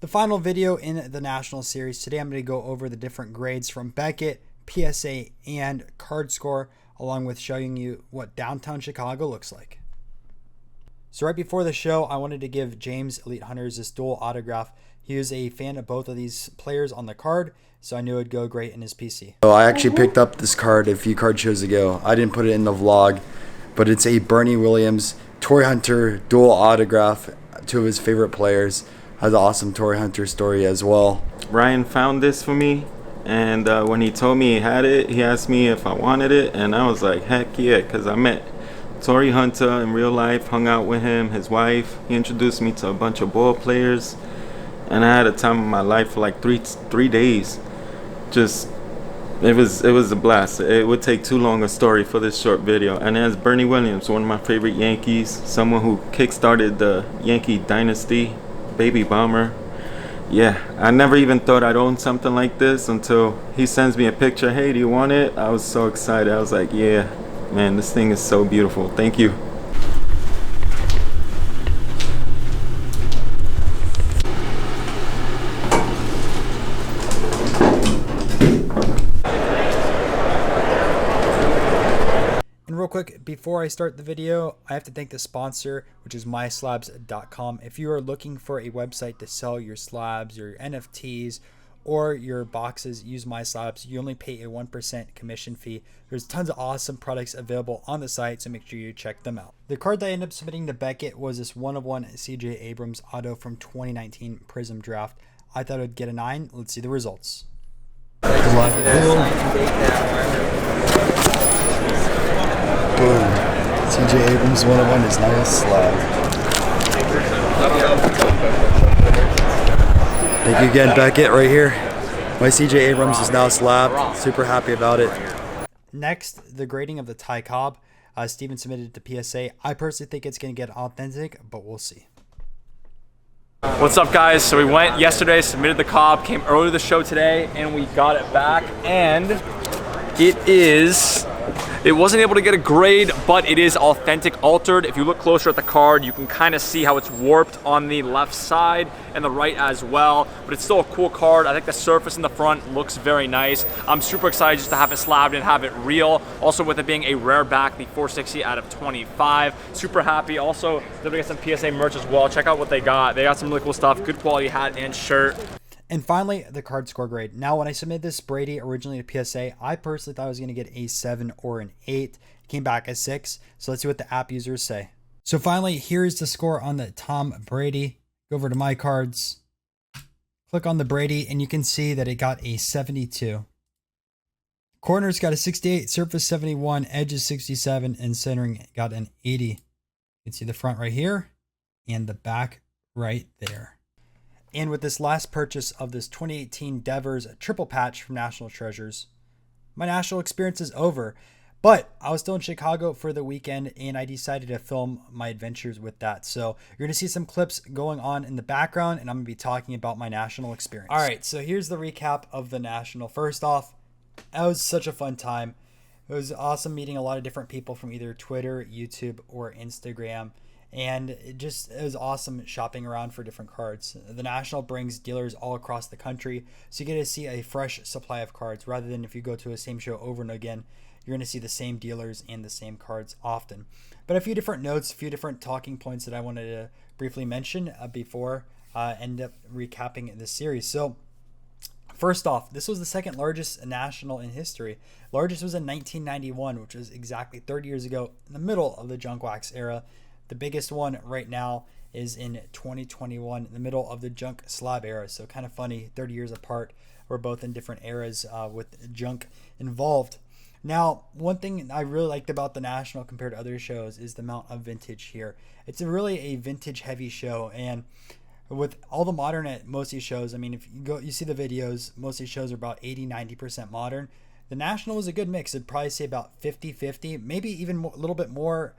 The final video in the National Series. Today I'm going to go over the different grades from Beckett, PSA, and Cardscore, along with showing you what downtown Chicago looks like. So right before the show, I wanted to give James Elite Hunters this dual autograph. He was a fan of both of these players on the card, so I knew it'd go great in his PC. So I actually picked up this card a few card shows ago. I didn't put it in the vlog, but it's a Bernie Williams Toy Hunter dual autograph, two of his favorite players. Has an awesome Toy Hunter story as well. Ryan found this for me, and when he told me he had it, he asked me if I wanted it, and I was like, heck yeah, because I met Tory Hunter in real life, hung out with him, his wife. He introduced me to a bunch of ball players, and I had a time of my life for like three days. Just it was a blast. It would take too long a story for this short video. And as Bernie Williams, one of my favorite Yankees, someone who kickstarted the Yankee dynasty, baby bomber. Yeah, I never even thought I'd own something like this until he sends me a picture. Hey, do you want it? I was so excited. I was like, yeah, man, this thing is so beautiful. Thank you. And real quick, before I start the video, I have to thank the sponsor, which is myslabs.com. If you are looking for a website to sell your slabs, your NFTs, or your boxes, use MySlabs. You only pay a 1% commission fee. There's tons of awesome products available on the site, so make sure you check them out. The card that I ended up submitting to Beckett was this 1/1 CJ Abrams auto from 2019 Prism Draft. I thought it would get a 9. Let's see the results. Boom. CJ Abrams 1/1 is now a slab. Thank you again, Beckett, right here. My CJ Abrams is now slabbed. Super happy about it. Next, the grading of the Ty Cobb. Steven submitted it to PSA. I personally think it's going to get authentic, but we'll see. What's up, guys? So we went yesterday, submitted the Cobb, came early to the show today, and we got it back. And it wasn't able to get a grade, but it is authentic altered. If you look closer at the card, you can kind of see how it's warped on the left side and the right as well, but it's still a cool card. I think the surface in the front looks very nice. I'm super excited just to have it slabbed and have it real. Also, with it being a rare back, the 460 out of 25. Super happy. Also, they're gonna get some PSA merch as well. Check out what they got. They got some really cool stuff, good quality hat and shirt. And finally, the Cardscore grade. Now, when I submitted this Brady originally to PSA, I personally thought I was going to get a 7 or an 8. It came back as 6. So let's see what the app users say. So finally, here's the score on the Tom Brady. Go over to My Cards. Click on the Brady, and you can see that it got a 72. Corners got a 68, surface 71, edges 67, and centering got an 80. You can see the front right here and the back right there. And with this last purchase of this 2018 Devers triple patch from National Treasures, my national experience is over. But I was still in Chicago for the weekend, and I decided to film my adventures with that. So you're going to see some clips going on in the background, and I'm going to be talking about my national experience. All right, so here's the recap of the national. First off, it was such a fun time. It was awesome meeting a lot of different people from either Twitter, YouTube, or Instagram. And it was awesome shopping around for different cards. The National brings dealers all across the country, so you get to see a fresh supply of cards rather than if you go to the same show over and again, you're going to see the same dealers and the same cards often. But a few different notes, a few different talking points that I wanted to briefly mention before I end up recapping this series. So first off, this was the second largest national in history. Largest was in 1991, which was exactly 30 years ago, in the middle of the junk wax era. The biggest one right now is in 2021, in the middle of the junk slab era. So kind of funny, 30 years apart. We're both in different eras with junk involved. Now, one thing I really liked about the National compared to other shows is the amount of vintage here. It's really a vintage heavy show, and with all the modern at most of these shows, I mean, if you see the videos, most of these shows are about 80-90% modern. The National was a good mix. I'd probably say about 50-50, maybe even a little bit more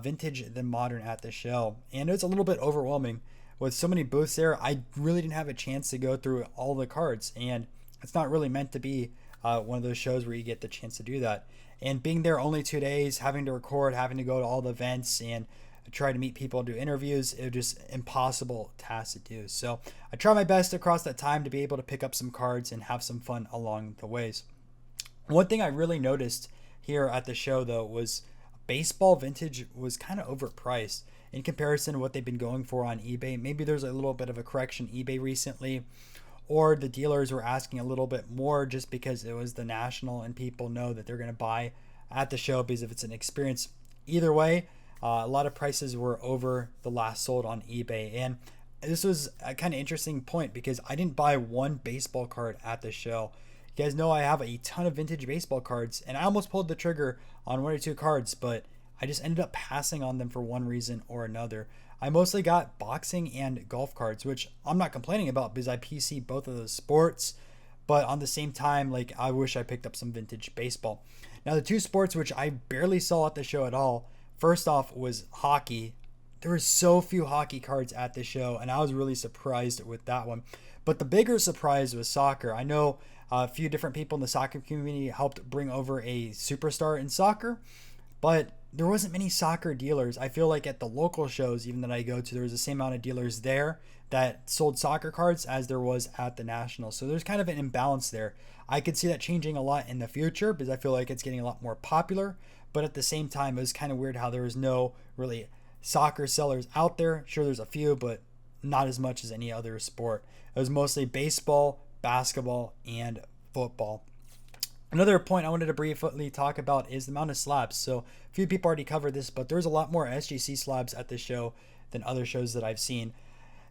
vintage than modern at the show. And it was a little bit overwhelming with so many booths there. I really didn't have a chance to go through all the cards, and it's not really meant to be one of those shows where you get the chance to do that. And being there only 2 days, having to record, having to go to all the events, and try to meet people, do interviews. It was just impossible task to do. So I try my best across that time to be able to pick up some cards and have some fun along the ways. One thing I really noticed here at the show, though, was baseball vintage was kind of overpriced in comparison to what they've been going for on eBay. Maybe there's a little bit of a correction eBay recently, or the dealers were asking a little bit more just because it was the National and people know that they're going to buy at the show because if it's an experience. Either way, a lot of prices were over the last sold on eBay. And this was a kind of interesting point because I didn't buy one baseball card at the show. You guys know I have a ton of vintage baseball cards, and I almost pulled the trigger on 1 or 2 cards, but I just ended up passing on them for one reason or another. I mostly got boxing and golf cards, which I'm not complaining about because I PC both of those sports, but on the same time, like, I wish I picked up some vintage baseball. Now, the 2 sports which I barely saw at the show at all, first off was hockey. There were so few hockey cards at the show, and I was really surprised with that one. But the bigger surprise was soccer. I know a few different people in the soccer community helped bring over a superstar in soccer, but there wasn't many soccer dealers. I feel like at the local shows, even that I go to, there was the same amount of dealers there that sold soccer cards as there was at the National. So there's kind of an imbalance there. I could see that changing a lot in the future because I feel like it's getting a lot more popular. But at the same time, it was kind of weird how there was no really soccer sellers out there. Sure, there's a few, but not as much as any other sport. It was mostly baseball, basketball, and football. Another point I wanted to briefly talk about is the amount of slabs. So a few people already covered this, but there's a lot more SGC slabs at this show than other shows that I've seen.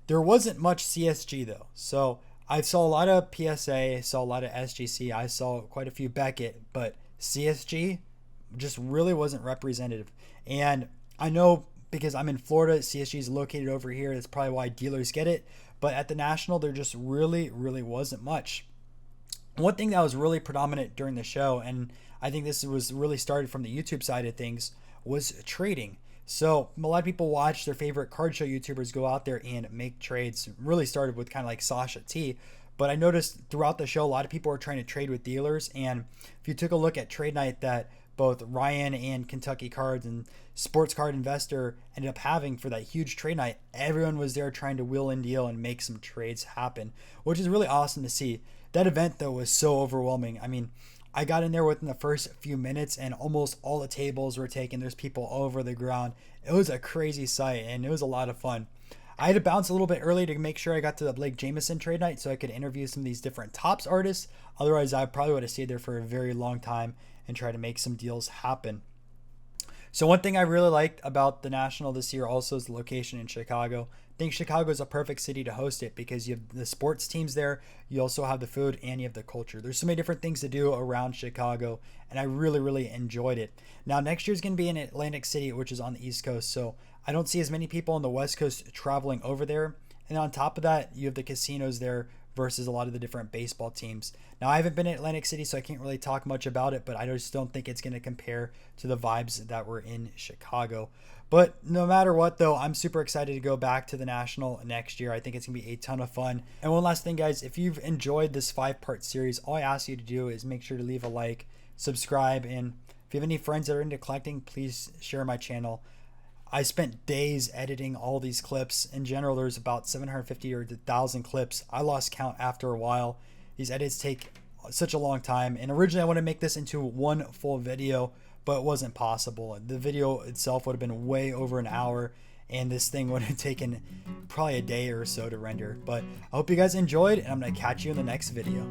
There wasn't much CSG though. So I saw a lot of PSA, I saw a lot of SGC, I saw quite a few Beckett, but CSG just really wasn't representative. And I know because I'm in Florida, CSG is located over here. That's probably why dealers get it. But at the National, there just really wasn't much. One thing that was really predominant during the show, and I think this was really started from the YouTube side of things, was trading. So a lot of people watch their favorite card show YouTubers go out there and make trades. It really started with kind of like Sasha T. But I noticed throughout the show, a lot of people were trying to trade with dealers. And if you took a look at trade night that both Ryan and Kentucky Cards and Sports Card Investor ended up having for that huge trade night, everyone was there trying to wheel and deal and make some trades happen, which is really awesome to see. That event, though, was so overwhelming. I mean, I got in there within the first few minutes and almost all the tables were taken. There's people all over the ground. It was a crazy sight and it was a lot of fun. I had to bounce a little bit early to make sure I got to the Blake Jameson trade night so I could interview some of these different Topps artists. Otherwise, I probably would have stayed there for a very long time and try to make some deals happen. So one thing I really liked about the National this year also is the location in Chicago. I think Chicago is a perfect city to host it because you have the sports teams there, you also have the food, and you have the culture. There's so many different things to do around Chicago, and I really enjoyed it. Now, next year's going to be in Atlantic City, which is on the East Coast, so I don't see as many people on the West Coast traveling over there. And on top of that, you have the casinos there versus a lot of the different baseball teams. Now, I haven't been in Atlantic City, so I can't really talk much about it, but I just don't think it's going to compare to the vibes that were in Chicago. But no matter what, though, I'm super excited to go back to the National next year. I think it's going to be a ton of fun. And one last thing, guys, if you've enjoyed this 5-part series, all I ask you to do is make sure to leave a like, subscribe, and if you have any friends that are into collecting, please share my channel. I spent days editing all these clips. In general, there's about 750 or 1,000 clips. I lost count after a while. These edits take such a long time. And originally I wanted to make this into one full video, but it wasn't possible. The video itself would have been way over an hour, and this thing would have taken probably a day or so to render. But I hope you guys enjoyed, and I'm going to catch you in the next video.